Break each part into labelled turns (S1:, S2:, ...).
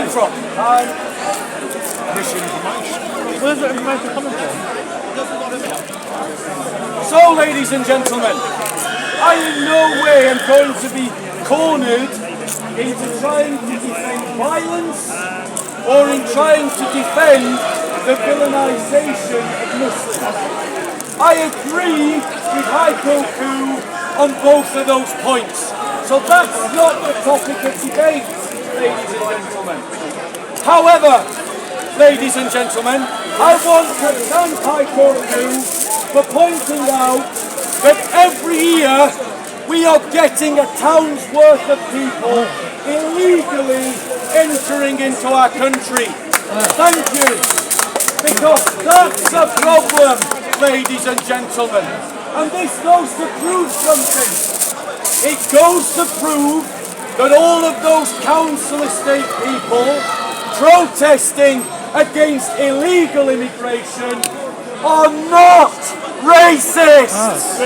S1: come from?
S2: Where's the information coming from?
S1: So, ladies and gentlemen, I in no way am going to be cornered into trying to defend violence or in trying to defend the villainisation of Muslims. I agree with Heiko on both of those points. So that's not the topic of debate, ladies and gentlemen. However, ladies and gentlemen, I want to thank Heiko for pointing out that every year we are getting a town's worth of people illegally entering into our country. Thank you. Because that's a problem, ladies and gentlemen. And this goes to prove something. It goes to prove that all of those council estate people protesting against illegal immigration are not racists.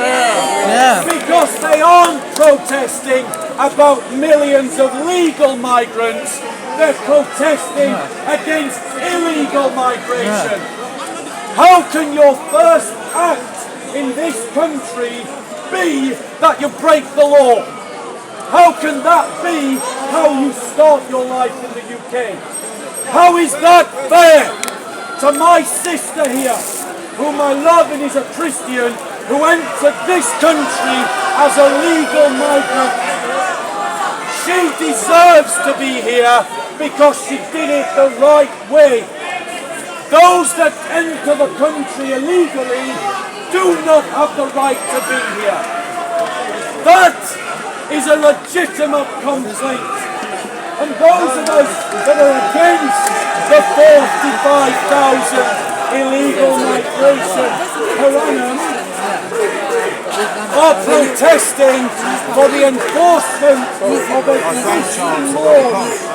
S1: Because they aren't protesting about millions of legal migrants, they're protesting against illegal migration. How can your first act in this country be that you break the law? How can that be how you start your life in the UK? How is that fair to my sister here, whom I love and is a Christian, who entered this country as a legal migrant? She deserves to be here because she did it the right way. Those that enter the country illegally do not have the right to be here. That is a legitimate complaint. And those of us that are against the 45,000 illegal migration per annum are protesting for the enforcement of existing laws.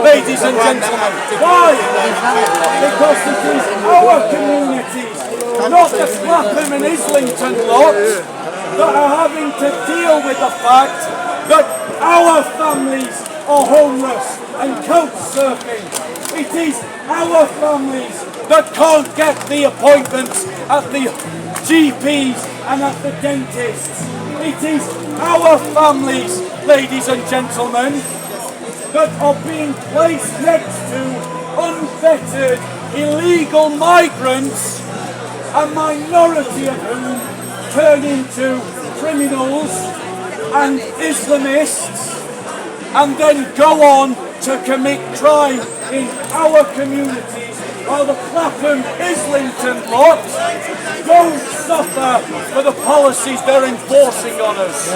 S1: Ladies and gentlemen, why? Because it is our communities, not the Clapham and Islington lot, that are having to deal with the fact that our families are homeless and couch surfing. It is our families that can't get the appointments at the GPs and at the dentists. It is our families, ladies and gentlemen, that are being placed next to unfettered illegal migrants, a minority of whom turn into criminals and Islamists and then go on to commit crime in our communities, while the Clapham Islington lot don't suffer for the policies they're enforcing on us.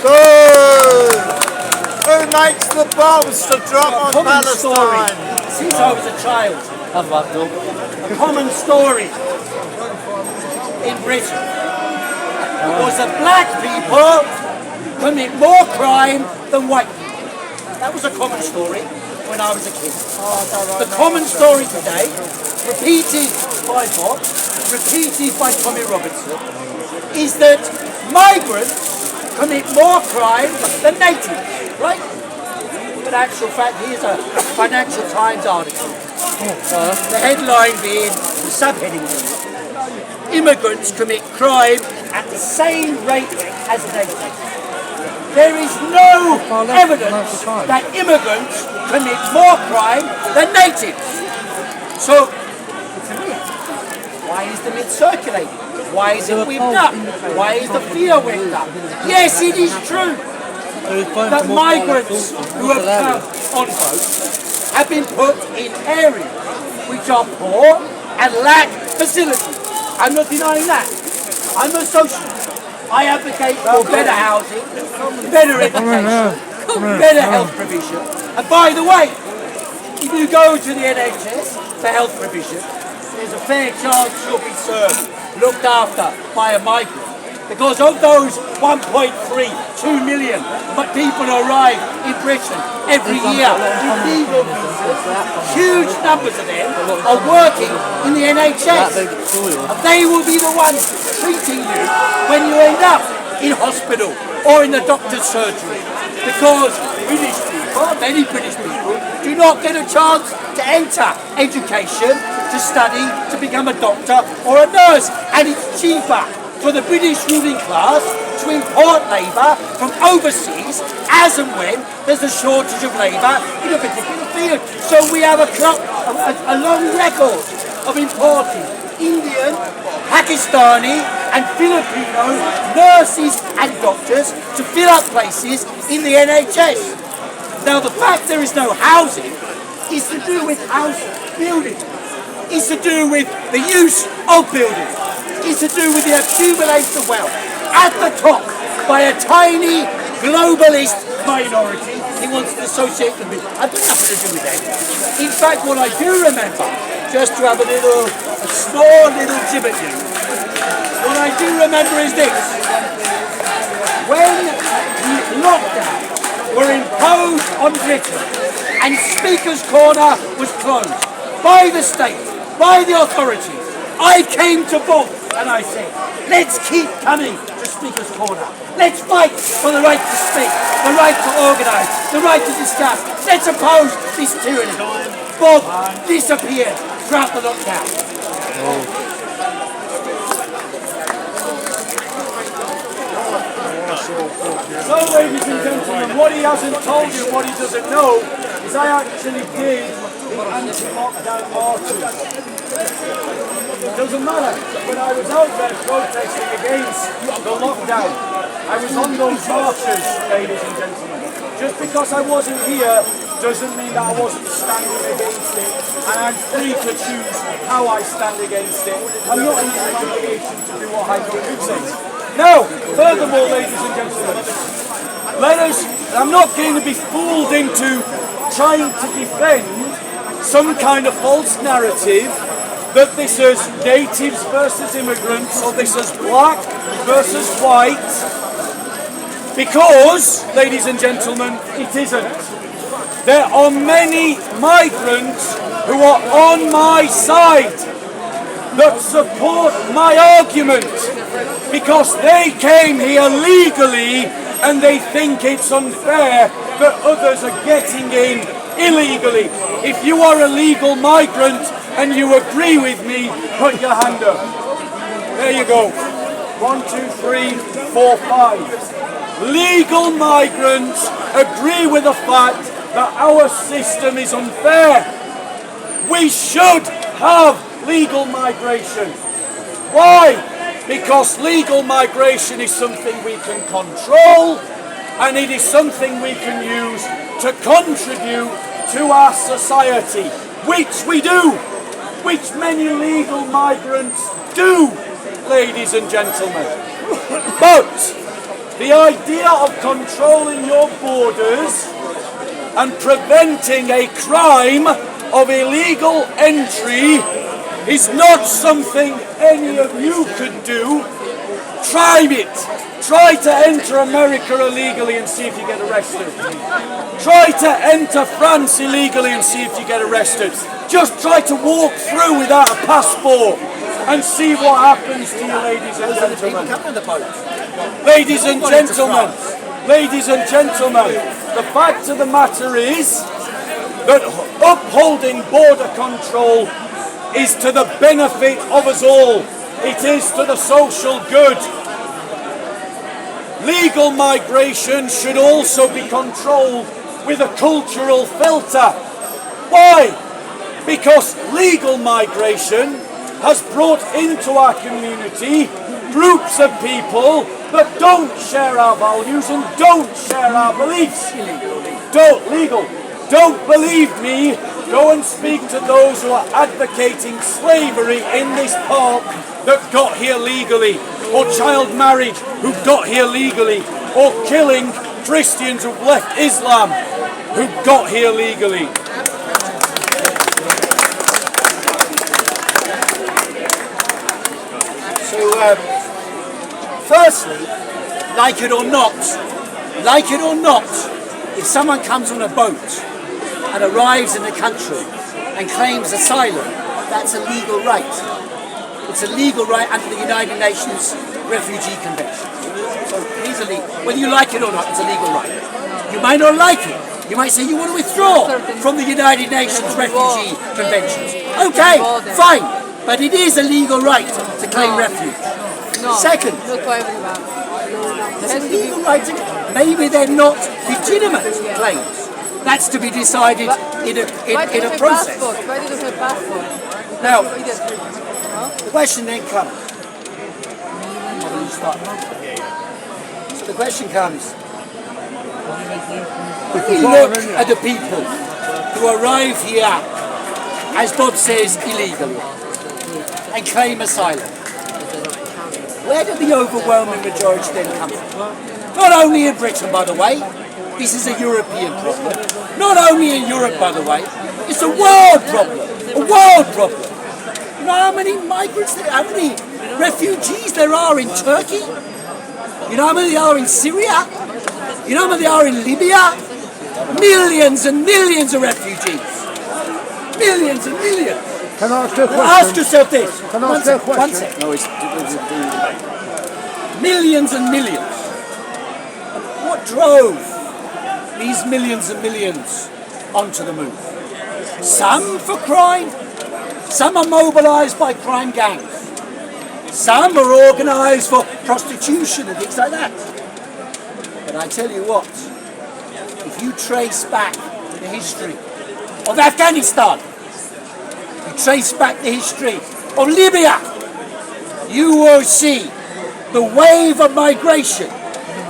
S3: Good. Who makes the bombs to drop on Palestine?
S1: Story. Since I was a child, a common story in Britain was that black people commit more crime than white people. That was a common story when I was a kid. The common story today, repeated by Bob, repeated by Tommy Robinson, is that migrants commit more crime than natives, right? But actual fact, here's a Financial Times article. The headline being, the subheading being, immigrants commit crime at the same rate as natives. There is no evidence that immigrants commit more crime than natives. So, it's a myth. Why is the myth circulating? Why is it whipped up? Why is the fear whipped up? Yes, it is true that migrants who have come on boats have been put in areas which are poor and lack facilities. I'm not denying that. I'm a socialist. I advocate for better housing, better education, better health provision. And by the way, if you go to the NHS for health provision, there's a fair chance you'll be served, looked after by a migrant. Because of those 1.32 million people who arrive in Britain every year with legal visas, huge numbers of them are working in the NHS. And they will be the ones treating you when you end up in hospital.
S4: or in the doctor's surgery, because British people, many British people, do not get a chance to enter education, to study, to become a doctor or a nurse, and it's cheaper for the British ruling class to import labour from overseas as and when there's a shortage of labour in a particular field. So we have a long record of importing Indian, Pakistani and Filipino nurses and doctors to fill up places in the NHS. Now the fact there is no housing is to do with house building, is to do with the use of buildings, is to do with the accumulation of wealth at the top by a tiny globalist minority. He wants to associate them with. I've got nothing to do with them. In fact, what I do remember, just to have a small little jib at you, what I do remember is this. When the lockdown were imposed on Britain and Speaker's Corner was closed by the state, by the authorities, I came to vote and I said, let's keep coming to Speaker's Corner. Let's fight for the right to speak, the right to organise, the right to discuss. Let's oppose this tyranny. Bob disappeared throughout the lockdown.
S1: So, ladies and gentlemen, what he hasn't told you, what he doesn't know, is I actually did the anti-lockdown marches. It doesn't matter. When I was out there protesting against the lockdown, I was on those marches, ladies and gentlemen. Just because I wasn't here doesn't mean that I wasn't standing against it, and I'm free to choose how I stand against it. I'm not in an obligation to do what Heiko says. Now, furthermore, ladies and gentlemen, I'm not going to be fooled into trying to defend some kind of false narrative that this is natives versus immigrants, or this is black versus white, because, ladies and gentlemen, it isn't. There are many migrants who are on my side that support my argument, because they came here legally and they think it's unfair that others are getting in illegally. If you are a legal migrant and you agree with me, put your hand up. There you go. 1, 2, 3, 4, 5. Legal migrants agree with the fact that our system is unfair. We should have legal migration. Why? Because legal migration is something we can control, and it is something we can use to contribute to our society, which we do, which many legal migrants do, ladies and gentlemen. But the idea of controlling your borders and preventing a crime of illegal entry is not something any of you could do. Try it. Try to enter America illegally and see if you get arrested. Try to enter France illegally and see if you get arrested. Just try to walk through without a passport and see what happens to you, ladies and gentlemen. Ladies and gentlemen, ladies and gentlemen, the fact of the matter is that upholding border control is to the benefit of us all. It is to the social good. Legal migration should also be controlled with a cultural filter. Why? Because legal migration has brought into our community groups of people that don't share our values and don't share our beliefs. Don't believe me. Go and speak to those who are advocating slavery in this park that got here legally, or child marriage who got here legally, or killing Christians who've left Islam who got here legally.
S4: So, firstly, like it or not, if someone comes on a boat and arrives in the country and claims asylum, that's a legal right. It's a legal right under the United Nations Refugee Convention. So it is illegal. Whether you like it or not, it's a legal right. You might not like it. You might say you want to withdraw from the United Nations Refugee Conventions. Okay, fine. But it is a legal right to claim refuge. Second, there's a legal right to, maybe they're not legitimate claims. That's to be decided in a process.
S5: Why do you have passport?
S4: Now, the question then comes. So the question comes. If we look at the people who arrive here, as Bob says, illegally, and claim asylum, where do the overwhelming majority then come from? Not only in Britain, by the way, this is a European problem. Not only in Europe, by the way, it's a world problem. A world problem. You know how many migrants, how many refugees there are in Turkey? You know how many there are in Syria? You know how many there are in Libya? Millions and millions of refugees. Millions and millions.
S3: Can I ask you a question?
S4: Ask yourself this.
S3: Can I ask you a question?
S4: 1 sec. No, millions and millions. What drove these millions and millions onto the move? Some for crime. Some are mobilised by crime gangs. Some are organised for prostitution and things like that. But I tell you what, if you trace back the history of Afghanistan, you trace back the history of Libya, you will see the wave of migration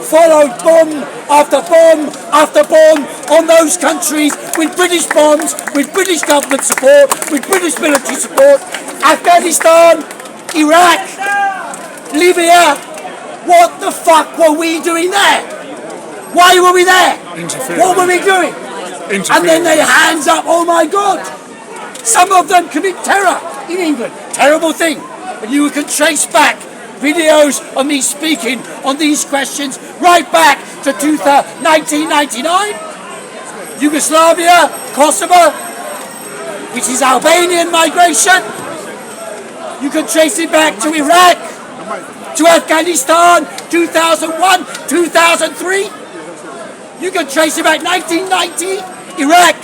S4: followed bomb after bomb after bomb on those countries with British bombs, with British government support, with British military support. Afghanistan, Iraq, Libya, what the fuck were we doing there? Why were we there? What were we doing? And then they hands up, oh my God. Some of them commit terror in England. Terrible thing. And you can trace back videos of me speaking on these questions right back to 1999. Yugoslavia, Kosovo, which is Albanian migration. You can trace it back to Iraq, to Afghanistan, 2001, 2003. You can trace it back 1990, Iraq.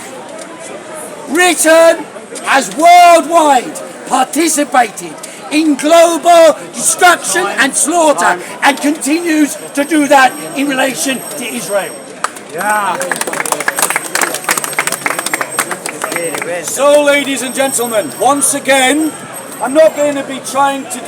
S4: Britain has worldwide participated in global destruction and slaughter and continues to do that in relation to Israel.
S1: So, ladies and gentlemen, once again, I'm not going to be trying to